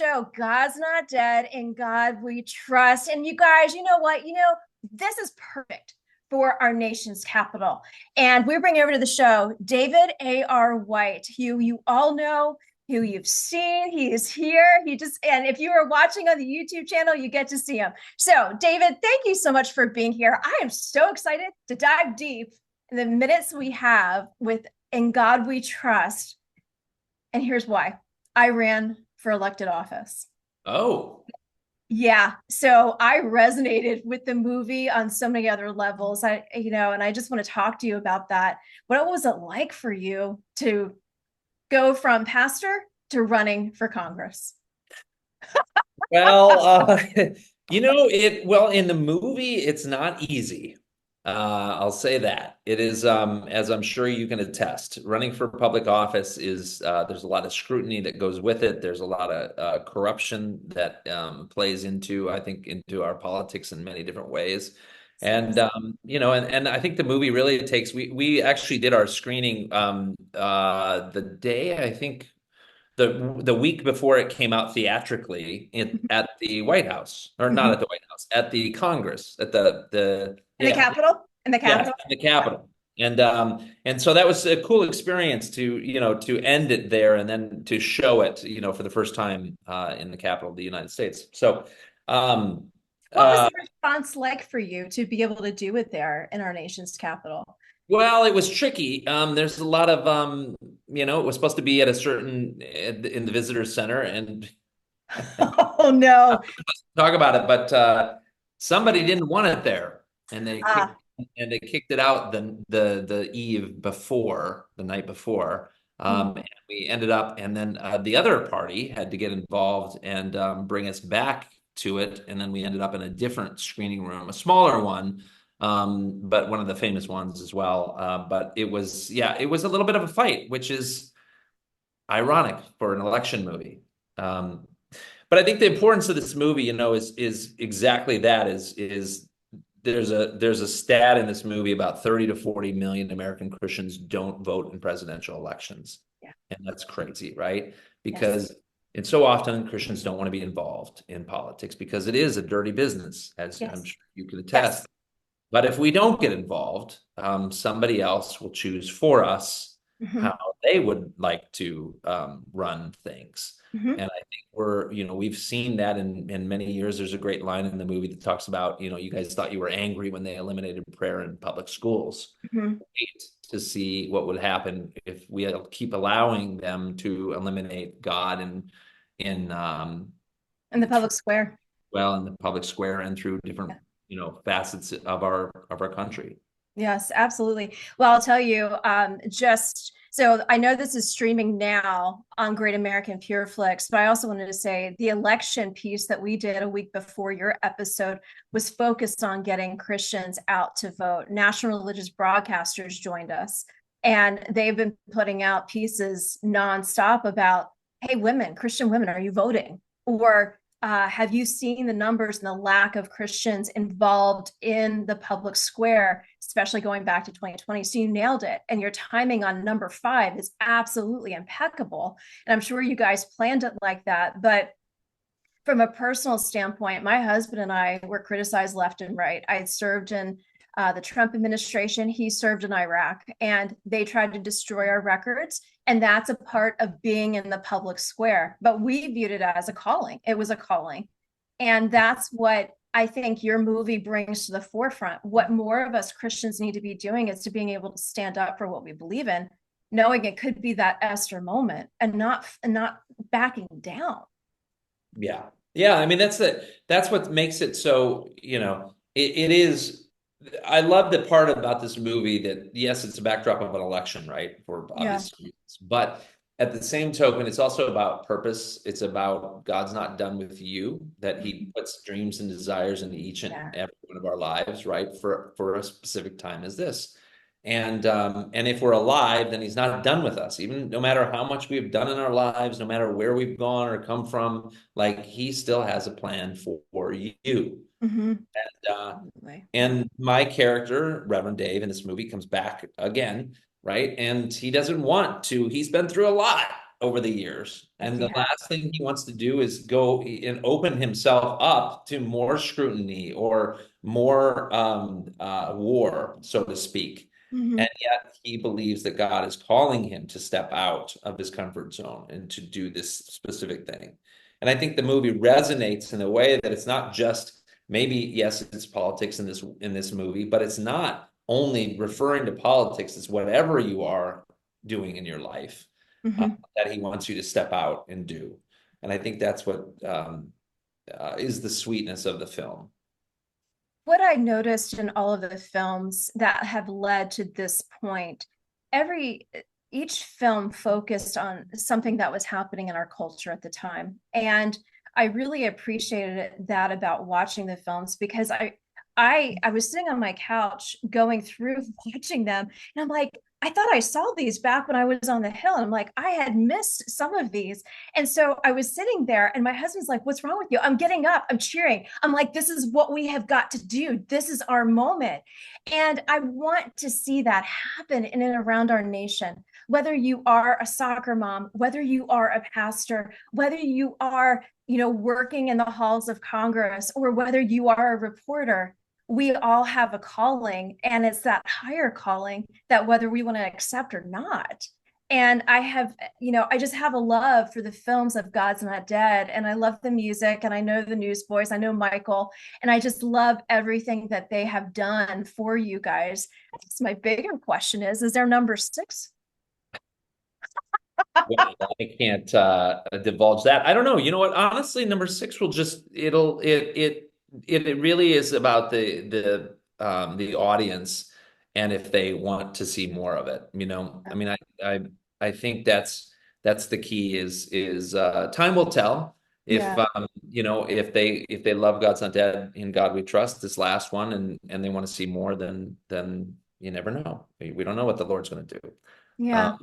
show, God's Not Dead, in God We Trust. And you guys, you know what? This is perfect for our nation's capital. And we bring over to the show David A.R. White, who you all know, who you've seen. He is here. And if you are watching on the YouTube channel, you get to see him. So, David, thank you so much for being here. I am so excited to dive deep in the minutes we have with In God We Trust. And here's why. I ran for elected office. Oh, Yeah. So I resonated with the movie on so many other levels. And I just want to talk to you about that. What was it like for you to go from pastor to running for Congress? well, well, in the movie, it's not easy. I'll say that. It is, as I'm sure you can attest, running for public office is, there's a lot of scrutiny that goes with it. There's a lot of corruption that plays into, I think, into our politics in many different ways. And and I think the movie really takes. We actually did our screening the day, I think, the week before it came out theatrically at the White House, or not Mhm. at the White House, at the Congress, at the In the yeah, Capitol? In the yes, Capitol? in the Capitol. And so that was a cool experience to end it there and then to show it, for the first time in the capital of the United States. So um What was uh the response like for you to be able to do it there in our nation's capital? well, it was tricky. There's a lot of it was supposed to be at a certain in the visitor center, and Oh, no. talk about it, but somebody didn't want it there, and Ah, they kicked it out the eve before, the night before. mm, And we ended up, and then the other party had to get involved and bring us back to it, and then we ended up in a different screening room, a smaller one, but one of the famous ones as well. But it was a little bit of a fight, which is ironic for an election movie. Um, but I think the importance of this movie, is exactly that. Is there's a stat in this movie about 30 to 40 million American Christians don't vote in presidential elections, yeah. and that's crazy, right? Yes. Because and so often Christians don't want to be involved in politics because it is a dirty business, as I'm Yes. sure you can Yes. attest. But if we don't get involved, somebody else will choose for us Hmm. how they would like to run things. Hmm. And I think we've seen that in many years. There's a great line in the movie that talks about, you guys thought you were angry when they eliminated prayer in public schools. Hmm. Wait to see what would happen if we keep allowing them to eliminate God in In the public square. in the public square and through different, facets of our country. Yes, absolutely. Well, I'll tell you, just so I know this is streaming now on Great American Pure Flix, but I also wanted to say the election piece that we did a week before your episode was focused on getting Christians out to vote. National religious broadcasters joined us, and they've been putting out pieces nonstop about, hey, women, Christian women, are you voting? Or have you seen the numbers and the lack of Christians involved in the public square, especially going back to 2020? So you nailed it. And your timing on number 5 is absolutely impeccable. And I'm sure you guys planned it like that. But from a personal standpoint, my husband and I were criticized left and right. I had served in the Trump administration. He served in Iraq, and they tried to destroy our records. And that's a part of being in the public square. But we viewed it as a calling. It was a calling. And that's what I think your movie brings to the forefront. What more of us Christians need to be doing is to being able to stand up for what we believe in, knowing it could be that Esther moment, and not backing down. Yeah. Yeah. I mean, that's what makes it so, it is. I love the part about this movie that, yes, it's a backdrop of an election, right? For Yeah. obvious reasons. But at the same token, it's also about purpose. It's about God's not done with you, that He puts dreams and desires into each and Yeah. every one of our lives, right? For a specific time as this. And if we're alive, then He's not done with us. Even no matter how much we've done in our lives, no matter where we've gone or come from, like He still has a plan for you. Mm-hmm. And Yeah. my character, Reverend Dave, in this movie comes back again, right? And he doesn't want to. He's been through a lot. over the years. Like And you the have. last thing he wants to do is go and open himself up to more scrutiny or more war, so to speak. Hmm. And yet he believes that God is calling him to step out of his comfort zone and to do this specific thing. And I think the movie resonates in a way that it's not just maybe, yes, it's politics in this movie, but it's not only referring to politics. It's whatever you are doing in your life Hmm. that he wants you to step out and do. And I think that's what is the sweetness of the film. What I noticed in all of the films that have led to this point, every each film focused on something that was happening in our culture at the time. And I really appreciated that about watching the films because I was sitting on my couch going through watching them and I'm like, I thought I saw these back when I was on the hill. And I'm like, I had missed some of these. And so I was sitting there, and my husband's like, what's wrong with you? I'm getting up, I'm cheering. I'm like, this is what we have got to do. This is our moment. And I want to see that happen in and around our nation. Whether you are a soccer mom, whether you are a pastor, whether you are, working in the halls of Congress, or whether you are a reporter, we all have a calling, and it's that higher calling that whether we want to accept or not. And I just have a love for the films of God's Not Dead, and I love the music, and I know the Newsboys, I know Michael, and I just love everything that they have done for you guys. I guess my bigger question is there number six? Well, I can't divulge that. I don't know. You know what? Honestly, number six will just it really is about the audience and if they want to see more of it. I mean, I think that's the key is time will tell if Yeah. if they love God's Not Dead, In God We Trust, this last one, and they want to see more, then you never know. We don't know what the Lord's going to do. Um, Yeah.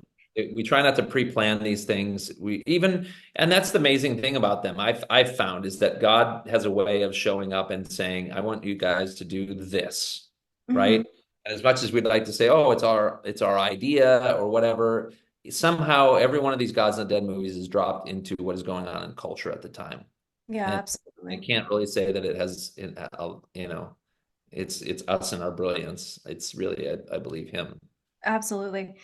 we try not to pre-plan these things. And that's the amazing thing about them. I've found is that God has a way of showing up and saying, "I want you guys to do this," Mm-hmm. right? And as much as we'd like to say, "Oh, it's our idea" or whatever, somehow every one of these God's Not Dead movies is dropped into what is going on in culture at the time, Yeah, and I absolutely. can't really say that it has, it's us and our brilliance. It's really, I believe, Him. Absolutely.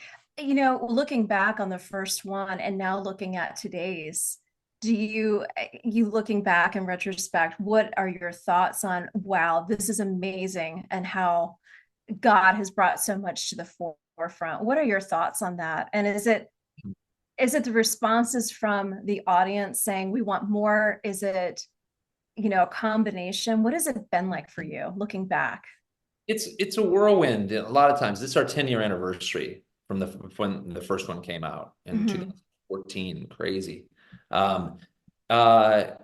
Looking back on the first one and now looking at today's, you looking back in retrospect, what are your thoughts on, wow, this is amazing, and how God has brought so much to the forefront? What are your thoughts on that? And is it the responses from the audience saying we want more? Is it, a combination? What has it been like for you looking back? It's a whirlwind. A lot of times, this is our 10-year anniversary from when the first one came out in Hmm. 2014. Crazy. Um,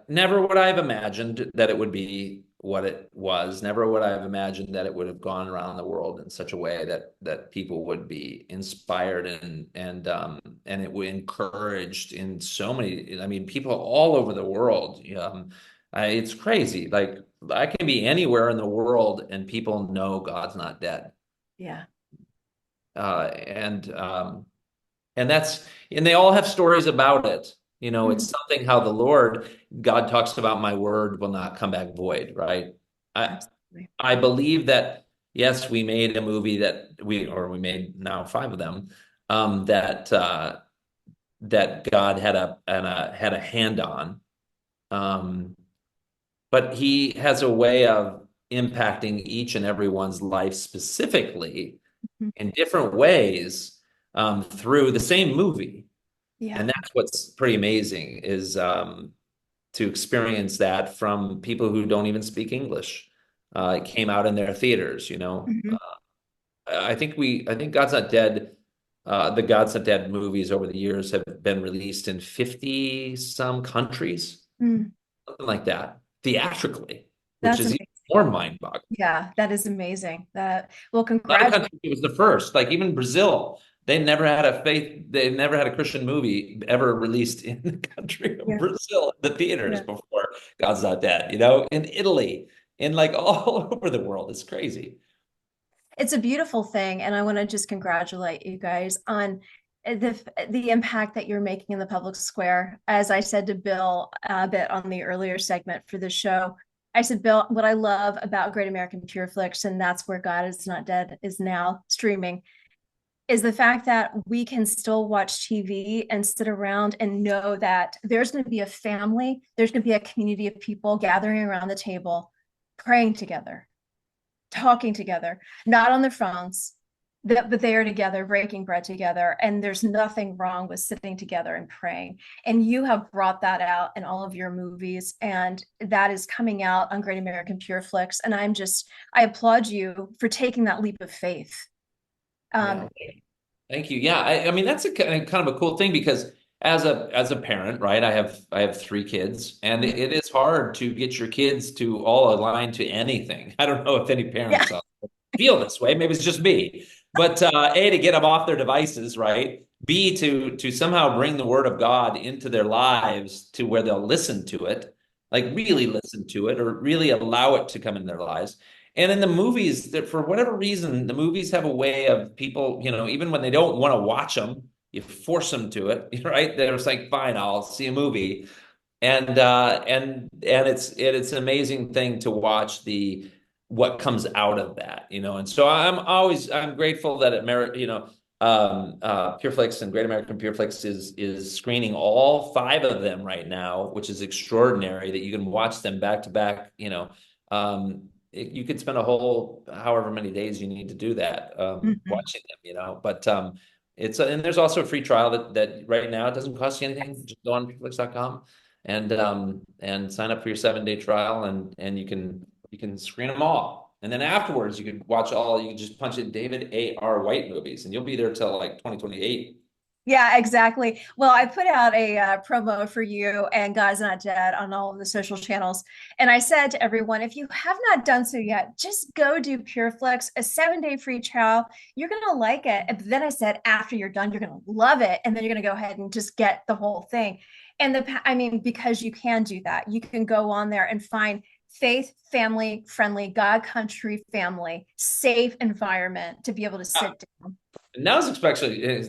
Never would I have imagined that it would be what it was. Never would I have imagined that it would have gone around the world in such a way that people would be inspired and it would encouraged in so many. I mean, people all over the world. It's crazy. Like I can be anywhere in the world and people know God's not dead. Yeah. Uh, and um, and they all have stories about it. It's Mhm. something how the Lord, God talks about my word will not come back void, right? I Absolutely. I believe that yes, we made a movie that we made now five of them, that God had a hand on. Um, but he has a way of impacting each and everyone's life specifically Mhm. in different ways through the same movie. Yeah. And that's what's pretty amazing is to experience that from people who don't even speak English. It came out in their theaters. Mhm. I think God's Not Dead, the God's Not Dead movies over the years have been released in 50 some countries, Mm. something like that, theatrically, which That's is even amazing. more mind-boggling. Yeah, that is amazing. Well, A lot of congratulations. countries, it was the first. Like even Brazil, they never had a Christian movie ever released in the country of Yeah. Brazil, the theaters Yeah. before God's Not Dead, in Italy, in like all over the world. It's crazy. It's a beautiful thing, and I want to just congratulate you guys on the impact that you're making in the public square. As I said to Bill a bit on the earlier segment for the show, I said, Bill, what I love about Great American Pure Flix, and that's where God is Not Dead is now streaming, is the fact that we can still watch TV and sit around and know that there's going to be a family, there's going to be a community of people gathering around the table, praying together, talking together, not on their phones, but they are together, breaking bread together. And there's nothing wrong with sitting together and praying. And you have brought that out in all of your movies. And that is coming out on Great American Pure Flix. And I applaud you for taking that leap of faith. Yeah. Thank you. Yeah, I mean that's a kind of a cool thing because as a parent, right? I have three kids, and it is hard to get your kids to all align to anything. I don't know if any Yeah. parents feel this way. Maybe it's just me. But A, to get them off their devices, right? B, to somehow bring the word of God into their lives to where they'll listen to it, like really listen to it, or really allow it to come in their lives. And in the movies, that for whatever reason, the movies have a way of people, even when they don't want to watch them, you force them to it, right? They're just like, fine, I'll see a movie. And it's an amazing thing to watch the what comes out of that, And so I'm grateful that Pure Flix and Great American Pure Flix is screening all five of them right now, which is extraordinary that you can watch them back to back. You could spend a whole however many days you need to do that Mhm. watching them. But and there's also a free trial that right now it doesn't cost you anything. Just go on pureflix.com and sign up for your 7-day trial and you can screen them all. And then afterwards you can watch all, you can just punch in David A.R. White movies and you'll be there till like 2028. Yeah, exactly. Well, I put out a promo for you and God's Not Dead on all of the social channels. And I said to everyone, if you have not done so yet, just go do PureFlix, a 7-day free trial. You're going to like it. And then I said, after you're done, you're going to love it. And then you're going to go ahead and just get the whole thing. And because you can do that, you can go on there and find faith, family friendly, God country family, safe environment to be able to sit down. And now it's especially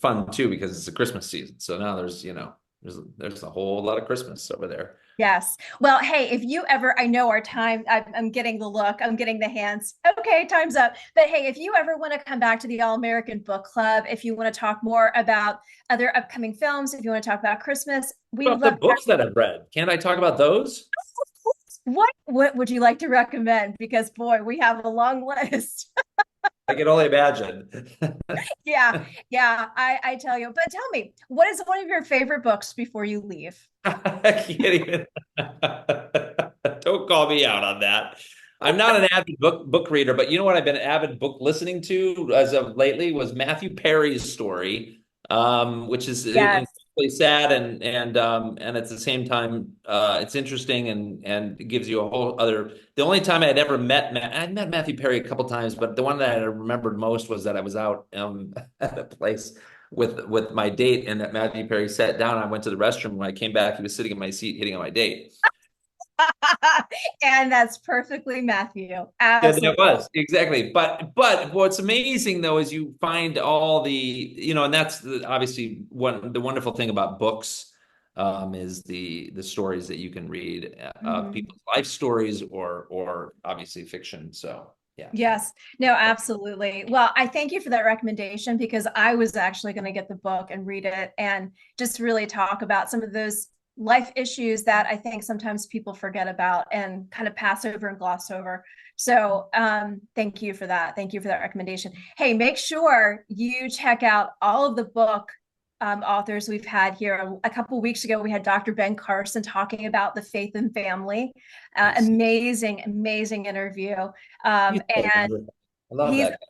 fun too because it's the Christmas season. So now there's a whole lot of Christmas over there. Yes. Well, hey, if you ever, I know our time, I'm getting the look, I'm getting the hands. Okay, time's up. But hey, if you ever want to come back to the All American Book Club, if you want to talk more about other upcoming films, if you want to talk about Christmas, we Well, would the love books that I've read, can't I talk about those? what would you like to recommend? Because boy, we have a long list. I can only imagine. Yeah, yeah, I tell you. But tell me, what is one of your favorite books before you leave? I can't even. Don't call me out on that. I'm not an avid book reader, but you know what I've been an avid book listening to as of lately was Matthew Perry's story, which is Yes. incredibly sad and at the same time it's interesting and it gives you a whole other. The only time I had ever I'd met Matthew Perry a couple times, but the one that I remembered most was that I was out at a place with my date, and that Matthew Perry sat down. I went to the restroom. When I came back, he was sitting in my seat, hitting on my date. And that's perfectly Matthew. Yeah, that Absolutely. was exactly. But what's amazing though is you find all and that's obviously the wonderful thing about books is the stories that you can read of Mhm. people's life stories or obviously fiction. So yeah. Yes, no, absolutely. Well, I thank you for that recommendation because I was actually going to get the book and read it and just really talk about some of those life issues that I think sometimes people forget about and kind of pass over and gloss over. So, thank you for that. Thank you for that recommendation. Hey, make sure you check out all of the book authors we've had here. A couple of weeks ago, we had Dr. Ben Carson talking about the faith and family. Nice. Amazing, amazing interview. He's so And wonderful. I love he's that guy.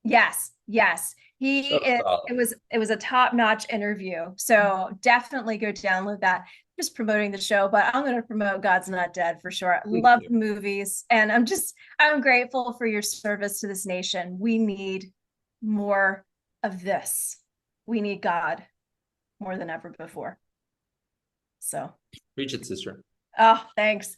yes, yes. He So is, solid. it was a top-notch interview. So definitely go download that. Just promoting the show, but I'm going to promote God's Not Dead for sure. I Please love do. the movies, and I'm grateful for your service to this nation. We need more of this. We need God more than ever before. So, Preach it, sister. oh, thanks.